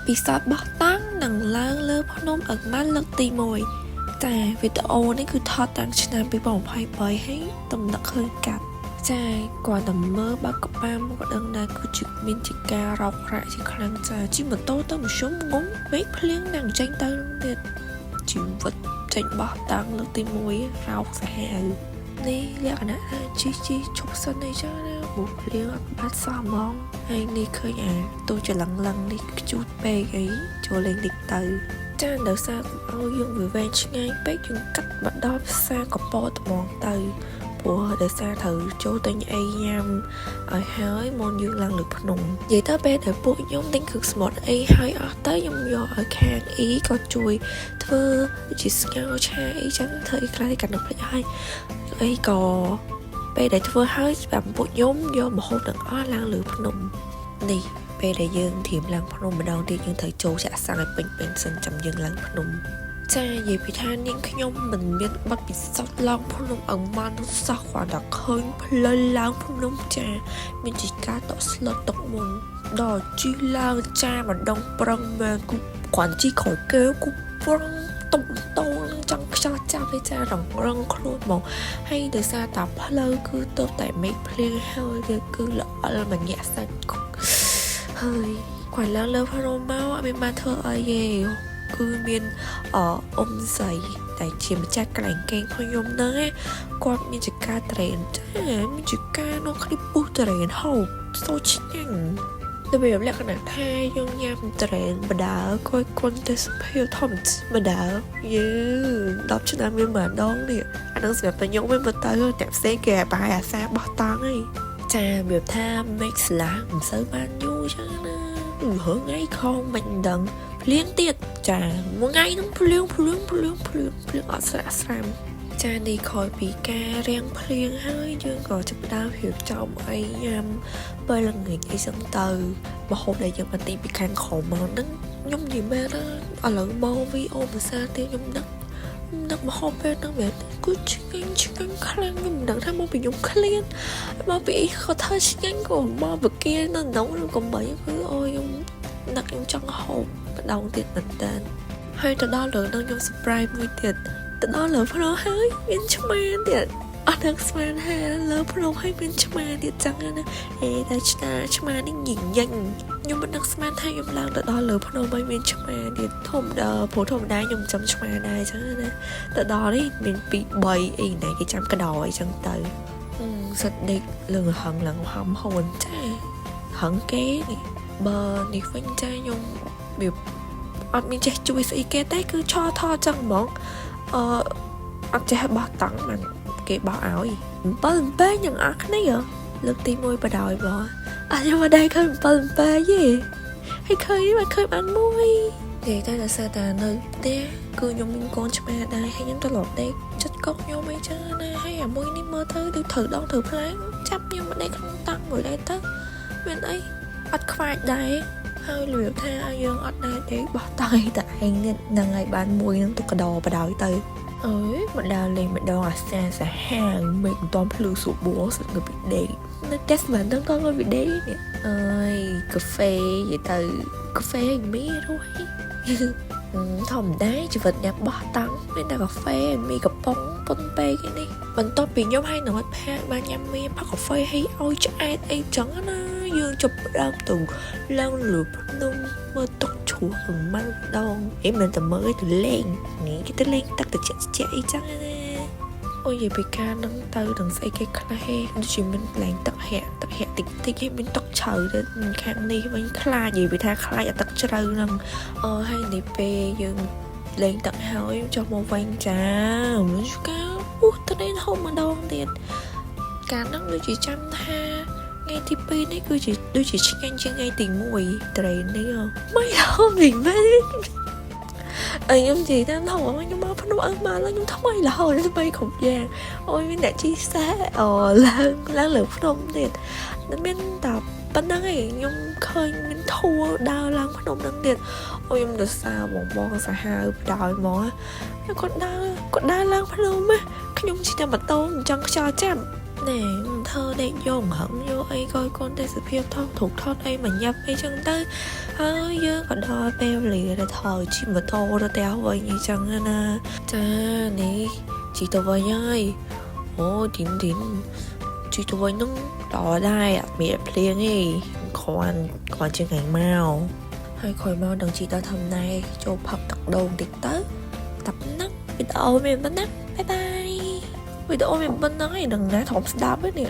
ពិសោធន៍បោះតង់និងឡើងលើភ្នំអឹងម៉ាន់លើកទី1តែវីដេអូនេះគឺថតតាំងឆ្នាំ2023ហើយតំណឹកឃើញកាត់ចាគាត់តែមើលបើក្បាលមកដឹងដែរគឺជាមានជាការរោគរាក់ជាខ្លាំងចាជិះម៉ូតូទៅមធ្យមងងពេកភ្លៀងនឹងចេញទៅទៀតជីវិតចេញបោះតង់លើកទី1រោគសាហាវនេះលក្ខណៈជីឈប់សិនអីចឹងណាព្រោះភ្លៀងអត់បាត់សោះហ្មងហើយនេះឃើញតូចច្រឡឹងនេះខ្ជូតពេកអីចូលលេងតិចទៅចាដល់សារកុំឲ្យយើងវាវែងឆ្ងាយពេកយើងកាត់មកដល់ផ្សារកពតហ្មងទៅព្រោះដោយសារត្រូវចូលទិញអីញ៉ាំឲ្យហើយមកយើងឡើងលើភ្នំនិយាយទៅពេលដែលពួកខ្ញុំទិញគ្រឿងស្មុតអីហើយអស់ទៅខ្ញុំយកឲ្យខាងអ៊ីក៏ជួយធ្វើជាស្ងោរឆាអីចឹងធ្វើអីខ្លះកាត់ដល់ភ្លេចហើយអីក៏ពេលដែលធ្វើហើយសម្រាប់ពួកខ្ញុំយកម្ហូបទាំងអស់ឡើងលើភ្នំនេះពេលដែលយើងធៀមឡើងភ្នំម្ដងទៀតយើងត្រូវចូលចាក់សាំងឲ្យពេញសិនចាំយើងឡើងភ្នំចានិយាយពីថានាងខ្ញុំមិនមានបទពិសោធន៍ឡើងភ្នំអឹងម៉ាន់នោះសោះគ្រាន់តែឃើញផ្លូវឡើងភ្នំចាមានជាការតក់ស្លុតតុកមុនដល់ជីឡើងចាម្ដងប្រឹងមែនគូគ្រាន់ជីក្រោយគេគូប្រឹងតុបតោនឹងចង់ខ្យល់ចាប់ឯចារងខ្លួនមកហើយដោយសារតែផ្លូវគឺទៅតែមេឃភ្លៀងហើយវាគឺល្អិលមកញាក់សាច់ហើយគាត់ឡើងលើភ្នំមកអត់មានបានធ្វើអីទេគឺមានអ៊ំស្រីតែជាម្ចាស់កន្លែងគេងខ្ញុំហ្នឹងគាត់មានចការត្រេនចាមានចការនោះគ្លីបពុះត្រេនហូបសូឆ្ងាញ់តែវាលក្ខណៈថាយើងញ៉ាំត្រេនបដាគាត់ទៅសុភាធម្មបដាយឺ10ឆ្នាំមានម្ដងនេះអានឹងសម្រាប់តែខ្ញុំមិនទៅតែផ្សេងគេបាយអាសាបោះតង់ឯងចាវាថា make ស្លាមិនសូវបានយូរចឹងណារឿងថ្ងៃខំមិនដឹងភ្លៀងទៀតចាមួយថ្ងៃនឹងភ្លៀងអត់ស្រាក់ស្រាំចានេះខ້ອຍពីការរៀងភ្លៀងហើយយើងក៏ចាប់ដើមរៀបចំអីញ៉ាំពេលល្ងាចអីចឹងទៅម្ហូបដែលយើងបានទិញពីខាងក្រោមមកហ្នឹងខ្ញុំនិយាយមែនណាឥឡូវមកវីអូភាសាទៀតខ្ញុំនឹកម្ហូបពេលហ្នឹងមែនគឺឆ្ងាញ់ខ្លាំងខ្ញុំមិនដឹងថាមកពីខ្ញុំឃ្លានមកពីគាត់ធ្វើឆ្ងាញ់ក៏មកបកានៅក្នុងកំបីគឺអូខ្ញុំនឹកខ្ញុំចង់ហូបម្ដងទៀតមែនតើហើយទៅដល់លើនឹងខ្ញុំ surprise មួយទៀតទៅដល់លើភ្នំហើយមានឆ្មាទៀតអត់ដឹងស្មានថាលើភ្នំហើយមានឆ្មាទៀតចឹងណាតែឆ្មានេះញញខ្ញុំមិនដឹងស្មានថាខ្ញុំឡើងទៅដល់លើភ្នំហើយមានឆ្មាទៀតធម្មតាខ្ញុំចាំឆ្មាដែរចឹងណាទៅដល់នេះមាន2 3អីណាគេចាំកដោអីចឹងទៅសិតដេកលើហឹងឡើងហំហូនចាហឹងគេនេះបើនេះវិញចាខ្ញុំវាអត់មានចេះជួយស្អីគេតែគឺឆថចឹងហ្មងអត់ចេះបោះតង់បានគេបោះឲ្យ7ពេយ៉ាងអស់គ្នាលើកទី1បដ ாய் បងអត់ខ្ញុំមិនដែរឃើញ7ពេទេហើយឃើញមិនឃើញបានមួយនិយាយតែដល់សារតានៅផ្ទះគឺខ្ញុំមានកូនឆ្មាដែរហើយខ្ញុំទៅលប់ដេកចិត្តកុកខ្ញុំអីចឹងណាហើយអាមួយនេះមើលទៅដូចត្រូវដងត្រូវផ្លែចាប់ខ្ញុំមកដេកក្នុងតង់មួយដែរទៅមានអីអត់ខ្វាចដែរហើយលឿនថាយើងអត់ដែរទេបោះតង់តែឯងនេះនឹងឲ្យបានមួយនឹងទុកកដោបដ ாய் ទៅអើយមកដើរលេងម្ដងអាសាហាងមិនតំភ្លឺសុបួសិនទៅពីដេកនៅតែស្មានដល់ទៅពីដេកនេះអើយកាហ្វេនិយាយទៅកាហ្វេមីរស់ធម្មតាជីវិតអ្នកបោះតង់មានតែកាហ្វេមីកំប៉ុងប៉ុនពេកនេះបន្ទាប់ពីខ្ញុំឲ្យនៅវត្តផាកបានញ៉ាំមីផឹកកាហ្វេឲ្យឆ្អែតអីចឹងណាយើងចាប់ដើមទៅឡើងលើភ្នំមើលទឹកជ្រោះមិនដងមិនតែមើលទៅលេងនេះគេទៅលេងទឹកទៅជាអីចឹងណាអូយពីការនឹងទៅនឹងស្អីគេខ្លះដូចជាមានឡើងទឹកហាក់តិចហើយមានទឹកជ្រៅទៅខាងនេះវិញខ្លាចនិយាយពីថាខ្លាចអាទឹកជ្រៅហ្នឹងហើយនេះពេលយើងលេងទឹកហើយចុះមកវិញចាមិនស្គាល់ទៅនេះហូបម្ដងទៀតការហ្នឹងដូចជាចាំថាថ្ងៃទី2នេះគឺជាដូចជាឆ្ងាញ់ជាងថ្ងៃទី1ត្រេននេះមិនហូបវិញមែនខ្ញុំនិយាយតាមធំខ្ញុំមកភ្នំអឹងមកឡើងខ្ញុំថ្មីរហូតទៅគ្រប់យ៉ាងអូយមានអ្នកជីសាឡើងលើភ្នំទៀតមានតែប៉ុណ្្នឹងឯងខ្ញុំឃើញមានធัวដើរឡើងភ្នំហ្នឹងទៀតអូយខ្ញុំទៅសារបងសាហាវបដ ாய் ហ្មងគាត់ដើរឡើងភ្នំខ្ញុំជិះតែម៉ូតូមិនចង់ខ្យល់ចាំ Nè, thơ đang vô hẳn vô ai coi con tay sự phiêu thon thuộc thon ai mà nhập ai chân tới nhớ còn đo beo lì là thò chi mà tô ra téo vậy như chẳng nè cha nè chị tao vậy ơi ô tín tín chị tao vậy nó đỏ đai à mẹ liền ấy còn chưa ngày mau hai khỏi mau đừng chị tao thầm này cho học tập đồn tiệt tới tập nắng video mình bắt nắng bye bye video mình bên nói đừng nã thọc đáp ấy nè